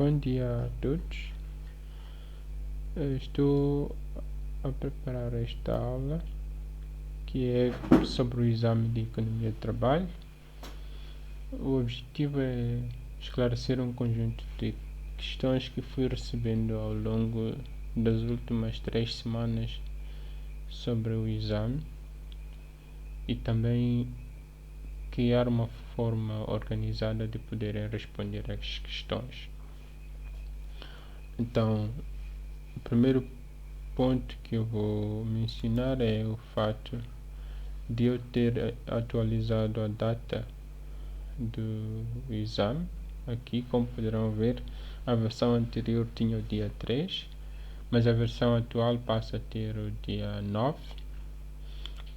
Bom dia a todos. Eu estou a preparar esta aula que é sobre o exame de Economia de Trabalho. O objetivo é esclarecer um conjunto de questões que fui recebendo ao longo das últimas 3 semanas sobre o exame e também criar uma forma organizada de poderem responder às questões. Então, o primeiro ponto que eu vou mencionar é o fato de eu ter atualizado a data do exame. Aqui, como poderão ver, a versão anterior tinha o dia 3, mas a versão atual passa a ter o dia 9.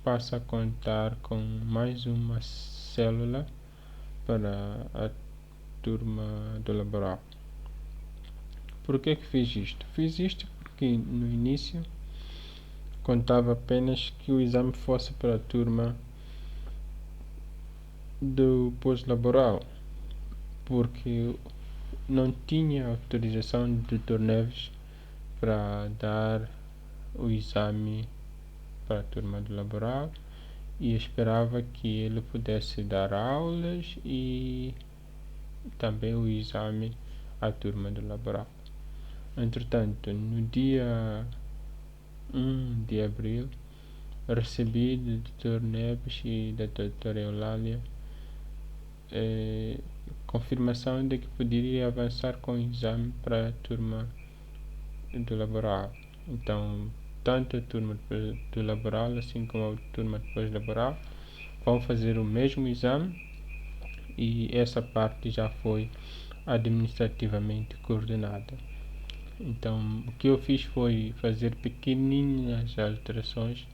Passa a contar com mais uma célula para a turma do laboral. Por que fiz isto? Fiz isto porque no início contava apenas que o exame fosse para a turma do pós-laboral, porque não tinha autorização do Dr. Neves para dar o exame para a turma do laboral e esperava que ele pudesse dar aulas e também o exame à turma do laboral. Entretanto, no dia 1 de abril, recebi do Dr. Neves e da doutora Eulália confirmação de que poderia avançar com o exame para a turma do laboral. Então, tanto a turma do laboral assim como a turma de pós-laboral vão fazer o mesmo exame e essa parte já foi administrativamente coordenada. Então, o que eu fiz foi fazer pequeninas alterações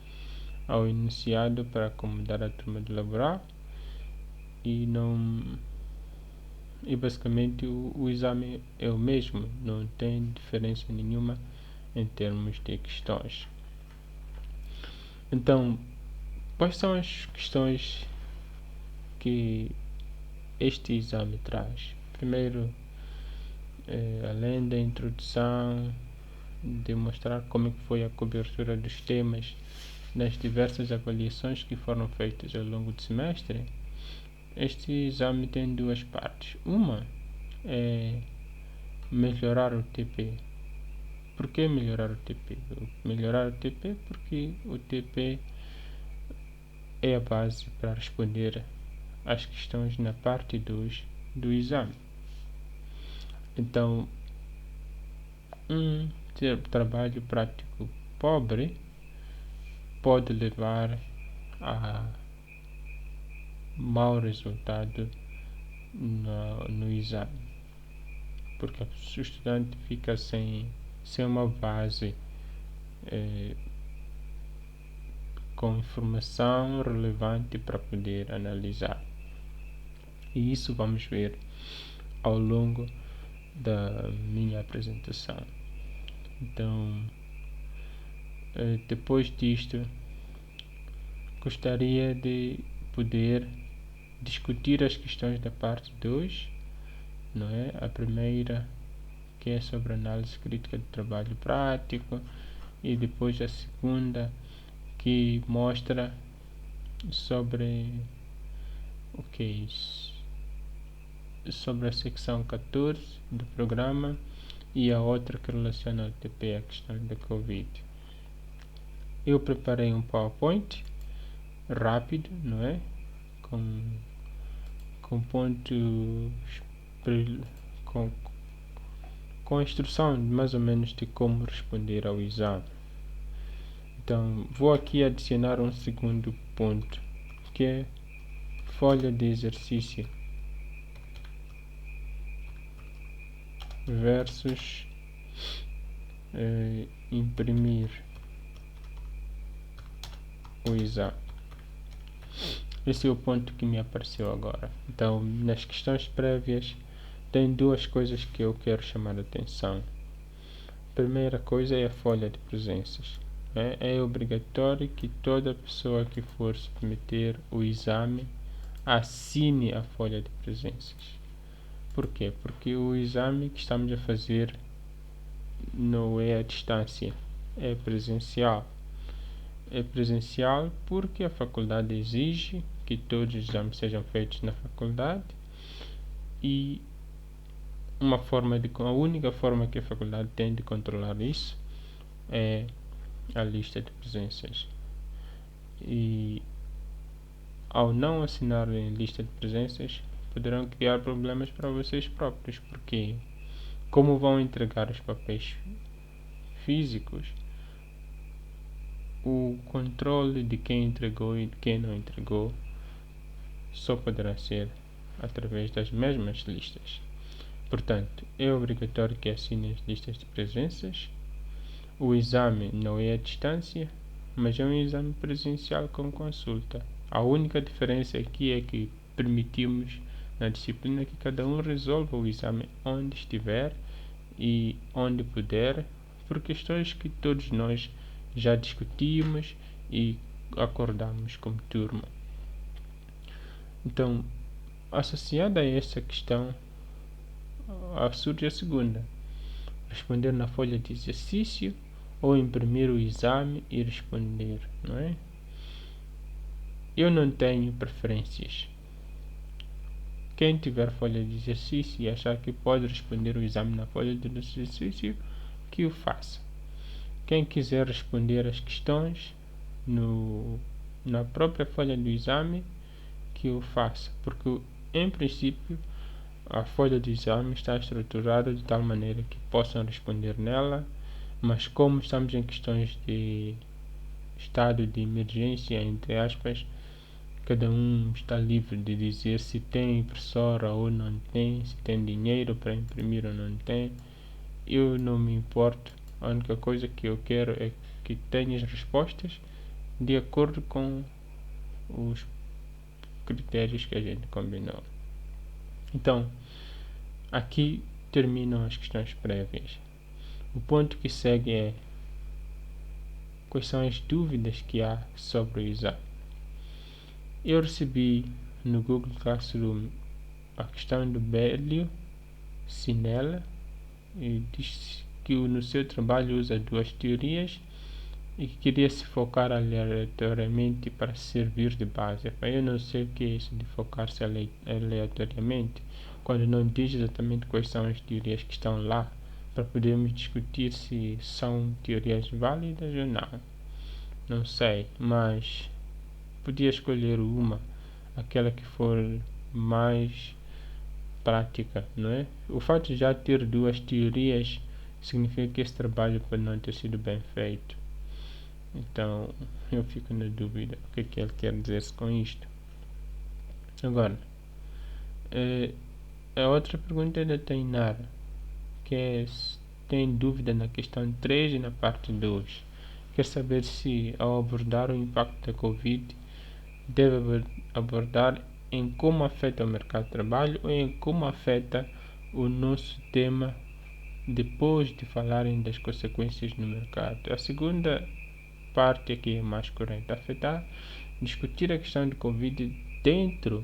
ao enunciado para acomodar a turma do laboral e basicamente o exame é o mesmo, não tem diferença nenhuma em termos de questões. Então, quais são as questões que este exame traz? Primeiro, além da introdução, demonstrar como foi a cobertura dos temas nas diversas avaliações que foram feitas ao longo do semestre. Este exame tem duas partes. Uma é melhorar o TP. Por que melhorar o TP? Melhorar o TP porque o TP é a base para responder às questões na parte 2 do exame. Então, um trabalho prático pobre pode levar a mau resultado no exame, porque o estudante fica sem uma base com informação relevante para poder analisar. E isso vamos ver ao longo da minha apresentação. Então, depois disto, gostaria de poder discutir as questões da parte 2, não é? A primeira, que é sobre análise crítica do trabalho prático, e depois a segunda, que mostra sobre o que é isso, sobre a secção 14 do programa, e a outra que relaciona ao TP, a questão da Covid. Eu preparei um PowerPoint rápido, não é? Com pontos, com a instrução mais ou menos de como responder ao exame. Então, vou aqui adicionar um segundo ponto, que é folha de exercício versus imprimir o exame. Esse é o ponto que me apareceu agora. Então, nas questões prévias, tem duas coisas que eu quero chamar a atenção. A primeira coisa é a folha de presenças. É obrigatório que toda pessoa que for submeter o exame assine a folha de presenças. Por quê? Porque o exame que estamos a fazer não é à distância, é presencial. É presencial porque a faculdade exige que todos os exames sejam feitos na faculdade e a única forma que a faculdade tem de controlar isso é a lista de presenças. E ao não assinarem lista de presenças, poderão criar problemas para vocês próprios, porque como vão entregar os papéis físicos, o controle de quem entregou e de quem não entregou só poderá ser através das mesmas listas. Portanto, é obrigatório que assinem as listas de presenças. O exame não é à distância, mas é um exame presencial com consulta. A única diferença aqui é que permitimos na disciplina que cada um resolva o exame onde estiver e onde puder, por questões que todos nós já discutimos e acordamos como turma. Então, associada a essa questão, surge a segunda: responder na folha de exercício ou imprimir o exame e responder, não é? Eu não tenho preferências. Quem tiver folha de exercício e achar que pode responder o exame na folha de exercício, que o faça. Quem quiser responder as questões na própria folha do exame, que o faça, porque em princípio a folha do exame está estruturada de tal maneira que possam responder nela, mas como estamos em questões de estado de emergência, entre aspas, cada um está livre de dizer se tem impressora ou não tem, se tem dinheiro para imprimir ou não tem. Eu não me importo, a única coisa que eu quero é que tenhas respostas de acordo com os critérios que a gente combinou. Então, aqui terminam as questões prévias. O ponto que segue é: quais são as dúvidas que há sobre o exame? Eu recebi no Google Classroom a questão do Bélio Sinella e diz que no seu trabalho usa duas teorias e que queria se focar aleatoriamente para servir de base. Eu não sei o que é isso de focar-se aleatoriamente, quando não diz exatamente quais são as teorias que estão lá, para podermos discutir se são teorias válidas ou não. Não sei, mas podia escolher uma, aquela que for mais prática, não é? O fato de já ter duas teorias significa que esse trabalho pode não ter sido bem feito. Então, eu fico na dúvida o que é que ele quer dizer com isto. Agora, a outra pergunta é da Tainara, que é se tem dúvida na questão 3 e na parte 2. Quer saber se, ao abordar o impacto da Covid, deve abordar em como afeta o mercado de trabalho ou em como afeta o nosso tema depois de falarem das consequências no mercado. A segunda parte aqui é mais correta: discutir a questão de Covid dentro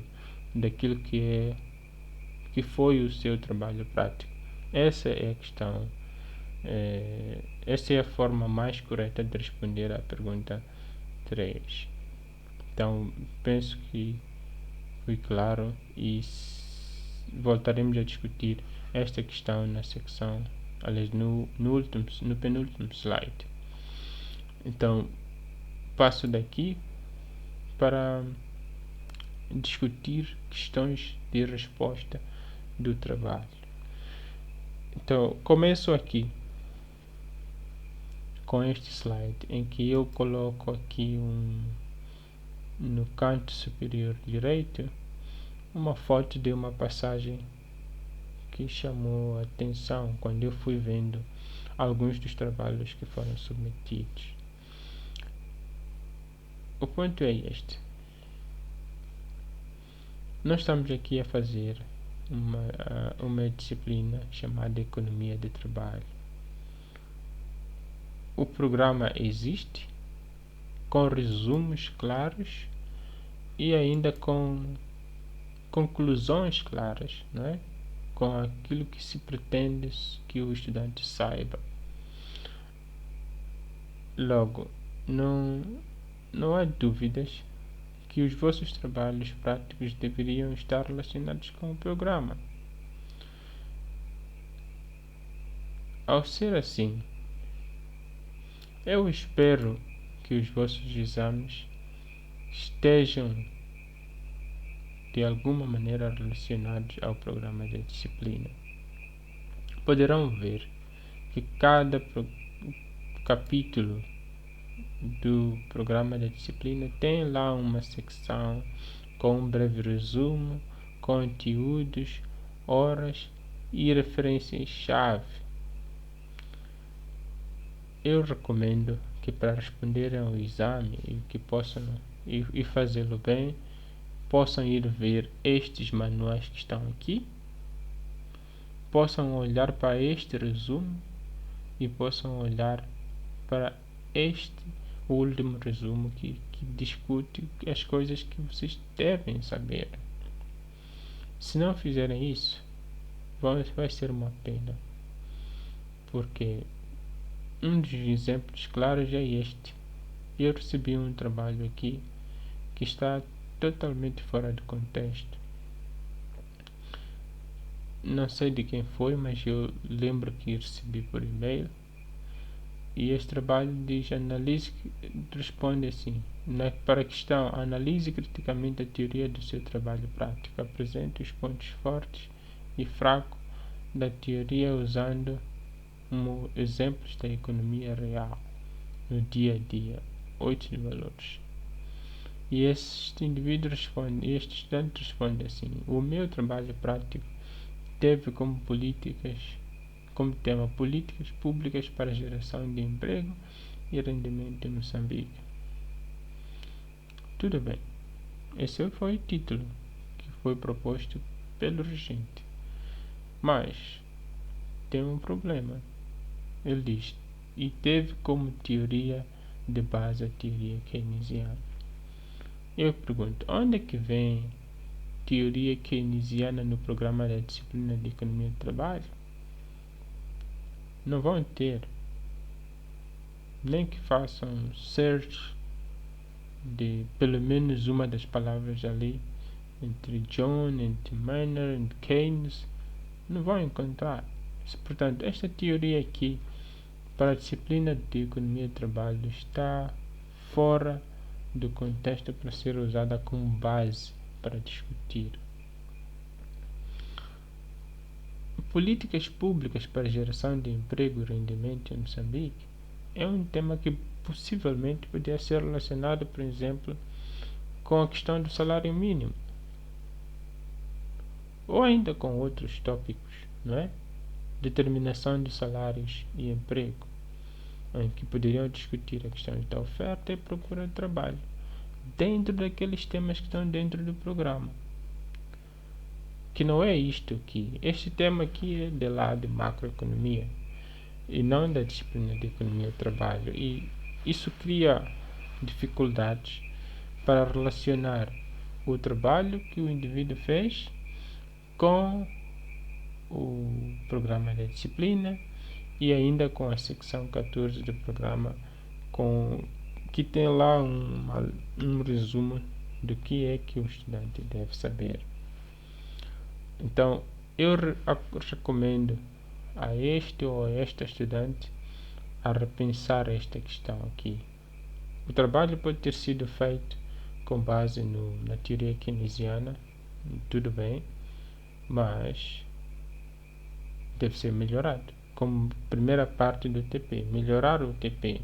daquilo que foi o seu trabalho prático. Essa é a questão. Essa é a forma mais correta de responder à pergunta 3. Então, penso que foi claro e voltaremos a discutir esta questão na secção, aliás, no penúltimo slide. Então, passo daqui para discutir questões de resposta do trabalho. Então, começo aqui com este slide, em que eu coloco aqui no canto superior direito uma foto de uma passagem que chamou a atenção quando eu fui vendo alguns dos trabalhos que foram submetidos. O ponto é este: nós estamos aqui a fazer uma disciplina chamada Economia de Trabalho. O programa existe com resumos claros e ainda com conclusões claras, não é? com aquilo que se pretende que o estudante saiba. Logo, não há dúvidas que os vossos trabalhos práticos deveriam estar relacionados com o programa. Ao ser assim, eu espero que os vossos exames estejam de alguma maneira relacionados ao programa de disciplina. Poderão ver que cada capítulo do programa de disciplina tem lá uma secção com um breve resumo, conteúdos, horas e referências-chave. Eu recomendo que para responderem ao exame e fazê-lo bem, possam ir ver estes manuais que estão aqui, possam olhar para este resumo e possam olhar para este último resumo que discute as coisas que vocês devem saber. Se não fizerem isso, vai ser uma pena, porque um dos exemplos claros é este. Eu recebi um trabalho aqui que está totalmente fora de contexto. Não sei de quem foi, mas eu lembro que recebi por e-mail. E este trabalho diz responde assim, para a questão: analise criticamente a teoria do seu trabalho prático, apresente os pontos fortes e fracos da teoria usando exemplos da economia real, no dia a dia, 8 valores. E este estudante responde assim: o meu trabalho prático teve como tema políticas públicas para a geração de emprego e rendimento em Moçambique. Tudo bem, esse foi o título que foi proposto pelo regente. Mas tem um problema. Ele diz: e teve como teoria de base a teoria keynesiana. Eu pergunto: onde é que vem teoria keynesiana no programa da disciplina de economia do trabalho? Não vão ter, nem que façam search de pelo menos uma das palavras ali, entre John, entre Miner, entre Keynes, não vão encontrar. Portanto, esta teoria aqui para a disciplina de economia do trabalho está fora do contexto para ser usada como base para discutir. Políticas públicas para a geração de emprego e rendimento em Moçambique é um tema que possivelmente poderia ser relacionado, por exemplo, com a questão do salário mínimo, ou ainda com outros tópicos, não é? Determinação de salários e emprego, em que poderiam discutir a questão da oferta e procura de trabalho, dentro daqueles temas que estão dentro do programa. Que não é isto aqui. Este tema aqui é de lado de macroeconomia e não da disciplina de economia do trabalho. E isso cria dificuldades para relacionar o trabalho que o indivíduo fez com o programa de disciplina e ainda com a secção 14 do programa, que tem lá um resumo do que é que o estudante deve saber. Então, eu recomendo a este ou a esta estudante a repensar esta questão aqui. O trabalho pode ter sido feito com base na teoria keynesiana, tudo bem, mas deve ser melhorado. Como primeira parte do TP, melhorar o TP.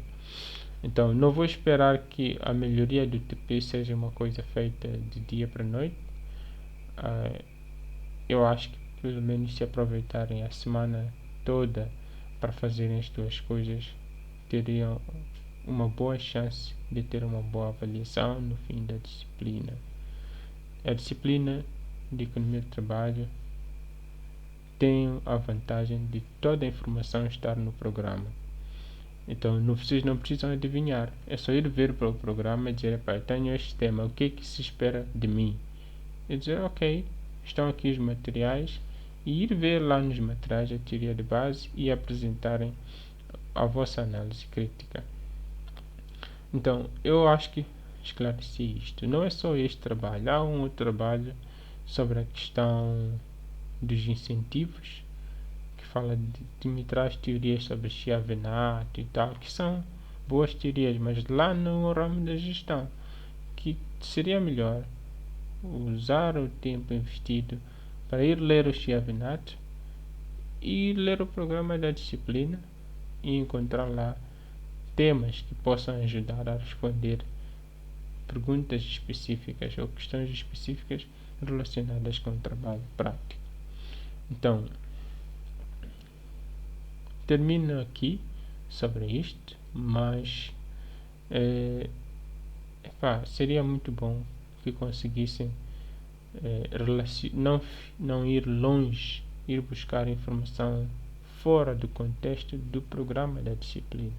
Então, não vou esperar que a melhoria do TP seja uma coisa feita de dia para noite. Eu acho que pelo menos se aproveitarem a semana toda para fazerem as duas coisas, teriam uma boa chance de ter uma boa avaliação no fim da disciplina. A disciplina de economia do trabalho tem a vantagem de toda a informação estar no programa. Então vocês não precisam adivinhar, é só ir ver para o programa e dizer: tenho este tema, o que é que se espera de mim? E dizer: ok, estão aqui os materiais e ir ver lá nos materiais a teoria de base e apresentarem a vossa análise crítica. Então, eu acho que esclareci isto. Não é só este trabalho, há um outro trabalho sobre a questão dos incentivos, que fala de me traz teorias sobre Chiavenato e tal, que são boas teorias, mas lá no ramo da gestão, que seria melhor usar o tempo investido para ir ler o Chiavenato e ler o programa da disciplina e encontrar lá temas que possam ajudar a responder perguntas específicas ou questões específicas relacionadas com o trabalho prático. Então, termino aqui sobre isto, mas seria muito bom que conseguissem não ir longe, ir buscar informação fora do contexto do programa da disciplina,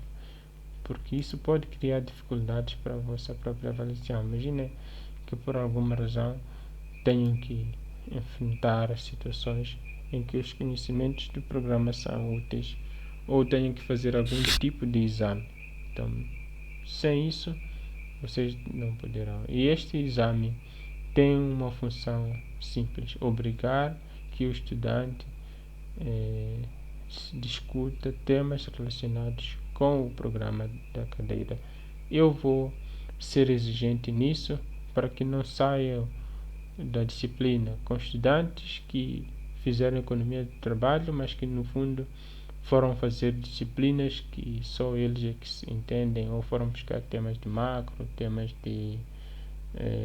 porque isso pode criar dificuldades para a vossa própria avaliação. Imagine que por alguma razão tenham que enfrentar situações em que os conhecimentos do programa são úteis ou tenham que fazer algum tipo de exame. Então, sem isso, vocês não poderão. E este exame tem uma função simples: obrigar que o estudante discuta temas relacionados com o programa da cadeira. Eu vou ser exigente nisso para que não saiam da disciplina com estudantes que fizeram economia de trabalho, mas que no fundo foram fazer disciplinas que só eles é que se entendem, ou foram buscar temas de macro, temas de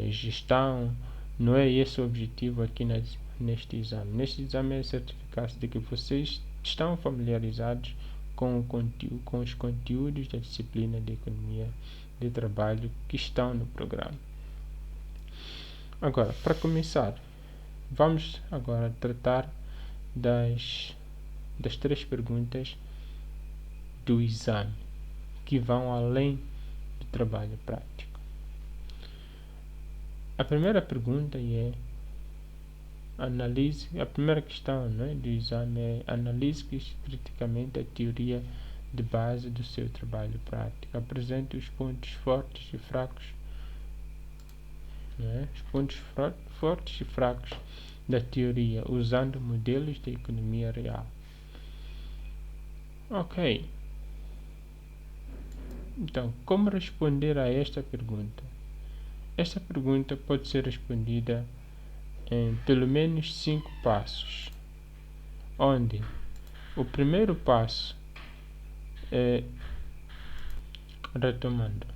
gestão. Não é esse o objetivo aqui neste exame. Neste exame é certificar-se de que vocês estão familiarizados com os conteúdos da disciplina de economia de trabalho que estão no programa. Agora, para começar, vamos agora tratar das 3 perguntas do exame, que vão além do trabalho prático. A primeira pergunta a primeira questão do exame é: analise criticamente a teoria de base do seu trabalho prático. Apresente os pontos fortes e fracos, os pontos fortes e fracos da teoria, usando modelos de economia real. Ok. Então, como responder a esta pergunta? Esta pergunta pode ser respondida em pelo menos 5 passos, onde o primeiro passo é, retomando,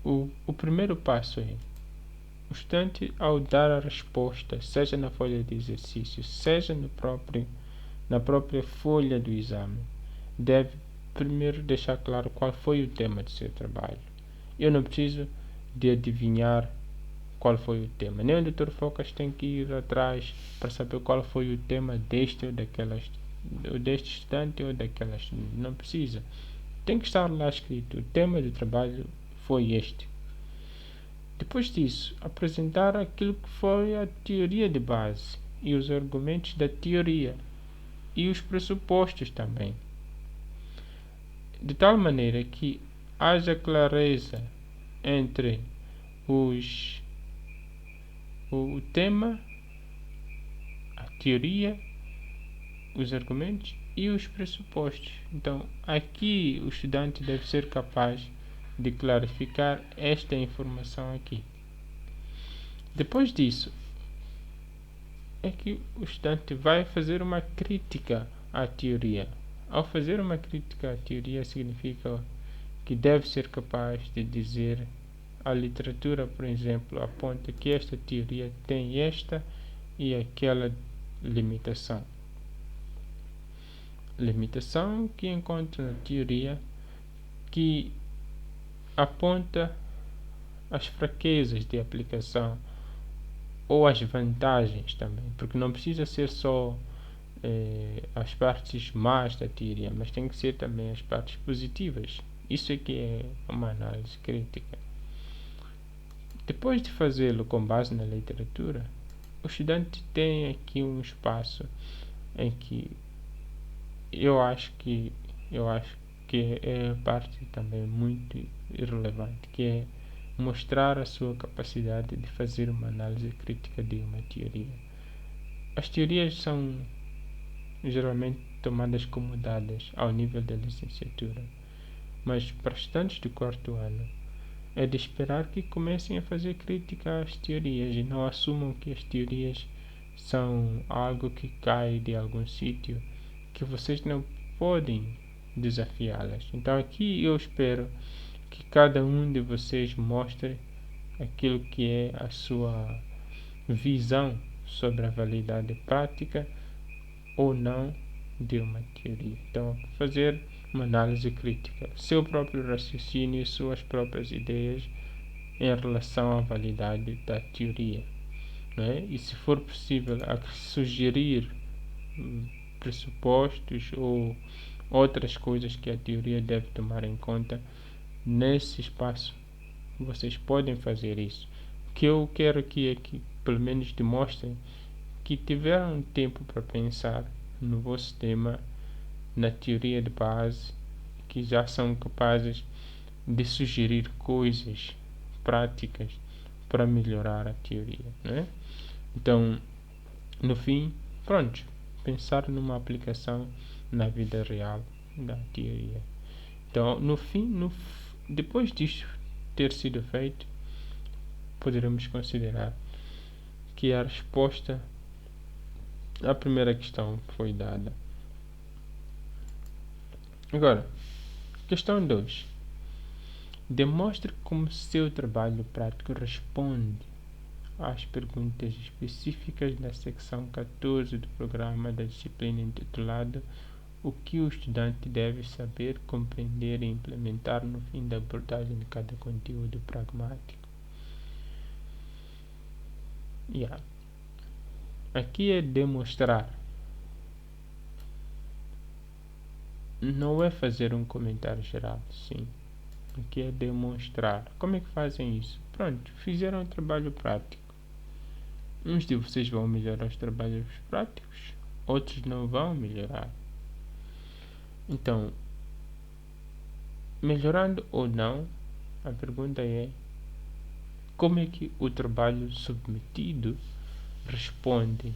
o primeiro passo é: o estudante, ao dar a resposta, seja na folha de exercício, seja na própria folha do exame, deve primeiro deixar claro qual foi o tema do seu trabalho. Eu não preciso de adivinhar qual foi o tema. Nem o Dr. Focas tem que ir atrás para saber qual foi o tema deste ou deste estudante ou daquela estudante. Não precisa. Tem que estar lá escrito: o tema do trabalho foi este. Depois disso, apresentar aquilo que foi a teoria de base e os argumentos da teoria e os pressupostos também, de tal maneira que haja clareza entre o tema, a teoria, os argumentos e os pressupostos. Então, aqui o estudante deve ser capaz de clarificar esta informação aqui. Depois disso, é que o estudante vai fazer uma crítica à teoria. Ao fazer uma crítica à teoria, significa que deve ser capaz de dizer: a literatura, por exemplo, aponta que esta teoria tem esta e aquela limitação. Limitação que encontra na teoria, que aponta as fraquezas de aplicação ou as vantagens também, porque não precisa ser só as partes más da teoria, mas tem que ser também as partes positivas. Isso é que é uma análise crítica. Depois de fazê-lo com base na literatura, o estudante tem aqui um espaço em que eu acho que é parte também muito irrelevante, que é mostrar a sua capacidade de fazer uma análise crítica de uma teoria. As teorias são geralmente tomadas como dadas ao nível da licenciatura, mas para estudantes do quarto ano é de esperar que comecem a fazer crítica às teorias e não assumam que as teorias são algo que cai de algum sítio, que vocês não podem desafiá-las. Então aqui eu espero que cada um de vocês mostre aquilo que é a sua visão sobre a validade prática ou não de uma teoria. Então, fazer uma análise crítica, seu próprio raciocínio e suas próprias ideias em relação à validade da teoria, não é? E se for possível, sugerir pressupostos ou outras coisas que a teoria deve tomar em conta nesse espaço, vocês podem fazer isso. O que eu quero aqui é que pelo menos demonstrem que tiveram tempo para pensar no vosso tema, na teoria de base, que já são capazes de sugerir coisas práticas para melhorar a teoria, né? Então, no fim, pronto, pensar numa aplicação na vida real da teoria. Então, no fim, depois disto ter sido feito, poderemos considerar que a resposta à primeira questão foi dada. Agora, questão 2. Demonstre como seu trabalho prático responde às perguntas específicas da secção 14 do programa da disciplina intitulado O que o estudante deve saber, compreender e implementar no fim da abordagem de cada conteúdo pragmático. Aqui é demonstrar. Não é fazer um comentário geral, sim. Aqui é demonstrar. Como é que fazem isso? Pronto, fizeram um trabalho prático. Uns de vocês vão melhorar os trabalhos práticos, outros não vão melhorar. Então, melhorando ou não, a pergunta é: como é que o trabalho submetido responde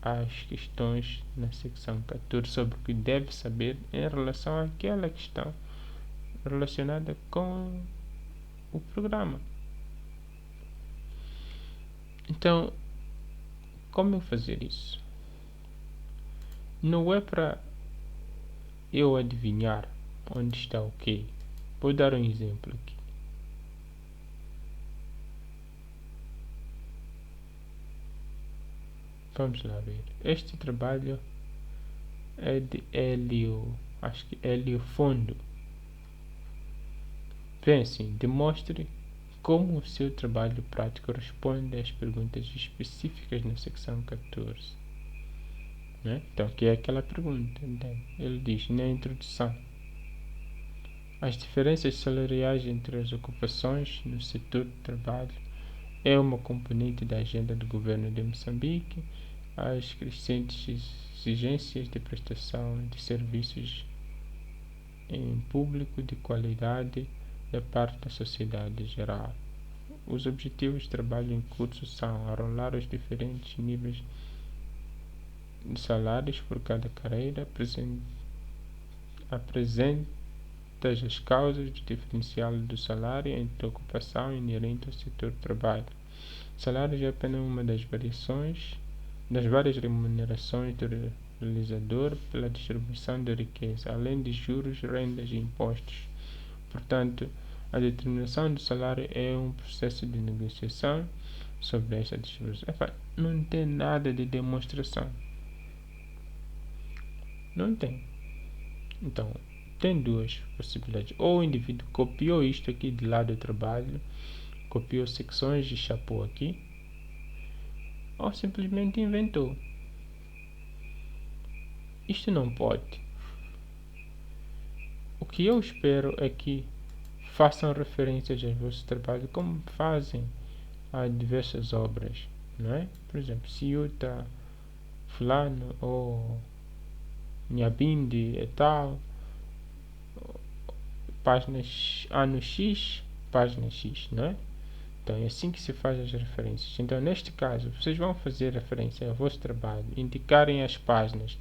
às questões na secção 14 sobre o que deve saber em relação àquela questão relacionada com o programa? Então, como fazer isso? Não é para eu adivinhar onde está o quê. Vou dar um exemplo aqui. Vamos lá ver. Este trabalho é de Hélio, acho que Hélio Fundo. Pense, demonstre como o seu trabalho prático responde às perguntas específicas na secção 14. Né? Então, aqui é aquela pergunta. Ele diz na introdução: as diferenças salariais entre as ocupações no setor de trabalho é uma componente da agenda do governo de Moçambique. As crescentes exigências de prestação de serviços em público de qualidade da parte da sociedade geral. Os objetivos de trabalho em curso são arrolar os diferentes níveis de salários por cada carreira, apresenta as causas do diferencial do salário entre a ocupação inerente ao setor de trabalho. O salário é apenas uma das variações das várias remunerações do realizador pela distribuição da riqueza, além de juros, rendas e impostos. Portanto, a determinação do salário é um processo de negociação sobre esta distribuição. Não tem nada de demonstração. Não tem. Então, tem duas possibilidades. Ou o indivíduo copiou isto aqui de lado do trabalho, copiou secções e chapou aqui, ou simplesmente inventou. Isto não pode. O que eu espero é que façam referências ao vosso trabalho como fazem a diversas obras. não é? Por exemplo, Ciuta, fulano ou Nhambinde e tal, página ano X, página X, não é? Então é assim que se faz as referências. Então neste caso, vocês vão fazer referência ao vosso trabalho, indicarem as páginas,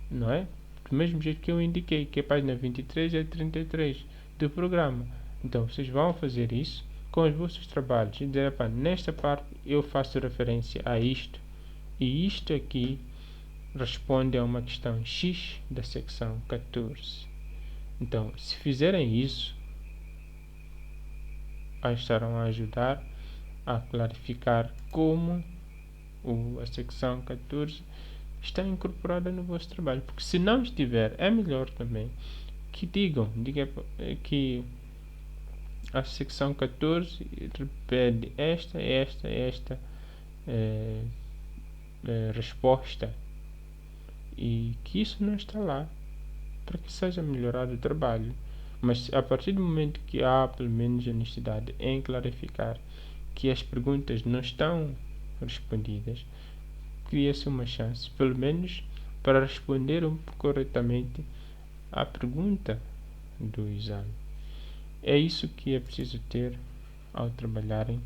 não é? Do mesmo jeito que eu indiquei, que a página 23 é 33 do programa. Então vocês vão fazer isso com os vossos trabalhos e dizer, nesta parte eu faço referência a isto e isto aqui responde a uma questão X da secção 14. Então, se fizerem isso, estarão a ajudar a clarificar como a secção 14 está incorporada no vosso trabalho. Porque se não estiver, é melhor também que diga que a secção 14 pede esta resposta e que isso não está lá para que seja melhorado o trabalho. Mas a partir do momento que há pelo menos honestidade em clarificar que as perguntas não estão respondidas, cria-se uma chance, pelo menos, para responder corretamente à pergunta do exame. É isso que é preciso ter ao trabalharem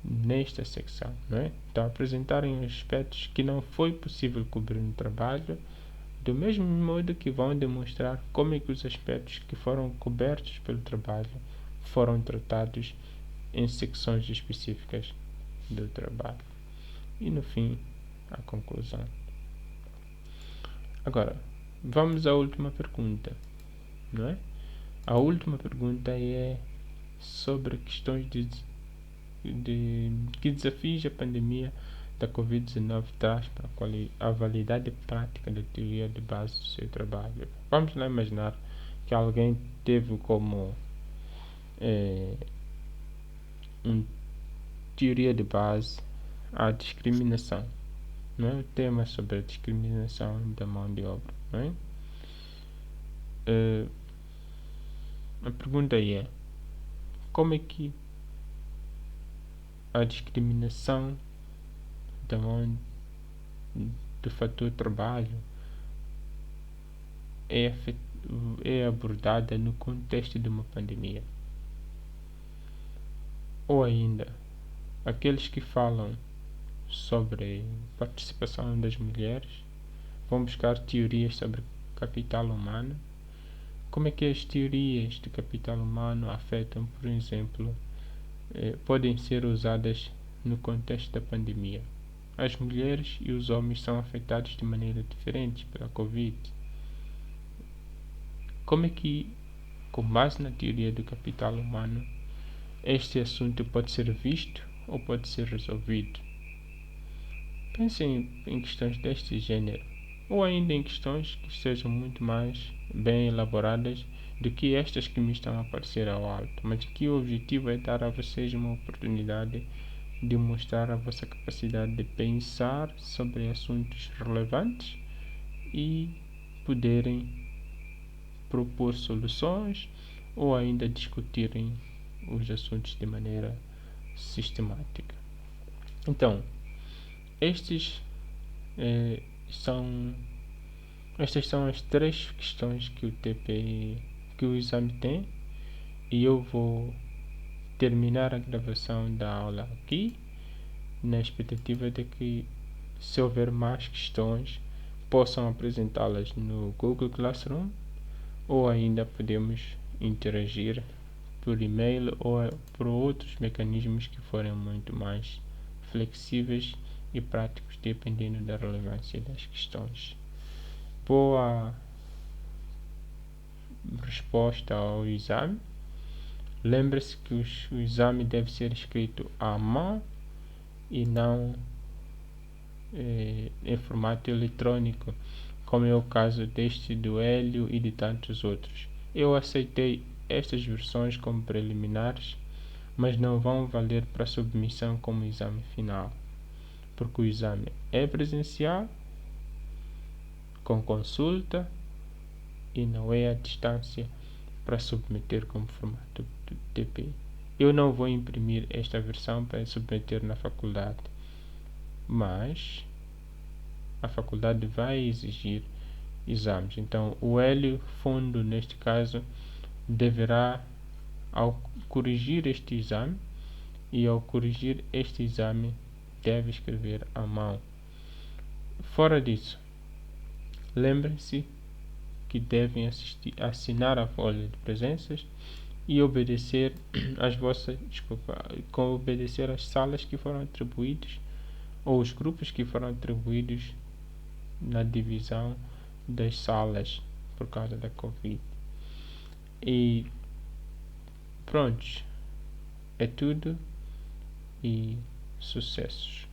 nesta secção, não é? Então, apresentarem aspectos que não foi possível cobrir no trabalho, do mesmo modo que vão demonstrar como é que os aspectos que foram cobertos pelo trabalho foram tratados em secções específicas do trabalho. E no fim, a conclusão. Agora, vamos à última pergunta, não é? A última pergunta é sobre questões de que desafios a pandemia da Covid-19 traz para a validade prática da teoria de base do seu trabalho. Vamos lá imaginar que alguém teve como uma teoria de base a discriminação, não é? O tema sobre a discriminação da mão de obra, não é? A pergunta é: como é que a discriminação da mão do fator trabalho é abordada no contexto de uma pandemia? Ou ainda, aqueles que falam sobre participação das mulheres vão buscar teorias sobre capital humano. Como é que as teorias de capital humano afetam, por exemplo, podem ser usadas no contexto da pandemia? As mulheres e os homens são afetados de maneira diferente pela Covid. Como é que, com base na teoria do capital humano, este assunto pode ser visto ou pode ser resolvido? Pensem em questões deste gênero, ou ainda em questões que sejam muito mais bem elaboradas do que estas que me estão a aparecer ao alto, mas que o objetivo é dar a vocês uma oportunidade de mostrar a vossa capacidade de pensar sobre assuntos relevantes e poderem propor soluções ou ainda discutirem os assuntos de maneira sistemática. Então, estas são as 3 questões que o exame tem, e eu vou terminar a gravação da aula aqui, na expectativa de que, se houver mais questões, possam apresentá-las no Google Classroom, ou ainda podemos interagir por e-mail ou por outros mecanismos que forem muito mais flexíveis e práticos, dependendo da relevância das questões. Boa resposta ao exame. Lembre-se que o exame deve ser escrito à mão e não em formato eletrônico, como é o caso deste do Hélio e de tantos outros. Eu aceitei estas versões como preliminares, mas não vão valer para submissão como exame final, porque o exame é presencial, com consulta, e não é à distância para submeter como formato TP. Eu não vou imprimir esta versão para submeter na faculdade. mas a faculdade vai exigir exames. Então, o Hélio Fundo, neste caso, deverá, ao corrigir este exame, e ao corrigir este exame, deve escrever à mão. Fora disso, lembrem-se que devem assinar a folha de presenças e obedecer obedecer às salas que foram atribuídas ou os grupos que foram atribuídos na divisão das salas por causa da Covid. E pronto, é tudo e sucessos.